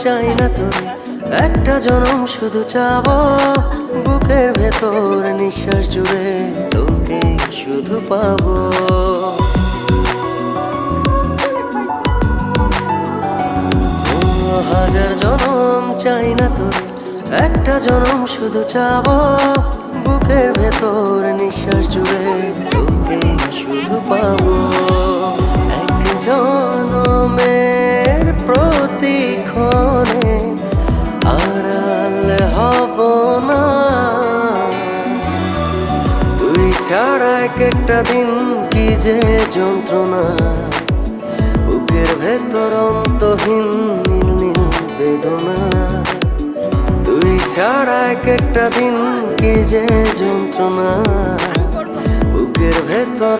চাই না তোর, একটা জনম শুধু চাবো বুকের ভেতর নিঃশ্বাস জুড়ে তোকে শুধু পাবো। হাজার জনম চাই না তোর, একটা জনম শুধু চাবো বুকের ভেতর নিঃশ্বাস জুড়ে তোকে শুধু পাবো। এক জনমের প্রতিক্ষণে আড়াল হব না, তুই ছাড়া এক একটা দিন কি যে যন্ত্রণা, বুকের ভেতর অন্তহীন নীল নীল বেদনা, তুই ছাড়া এক একটা দিন কি যে যন্ত্রণা, বুকের ভেতর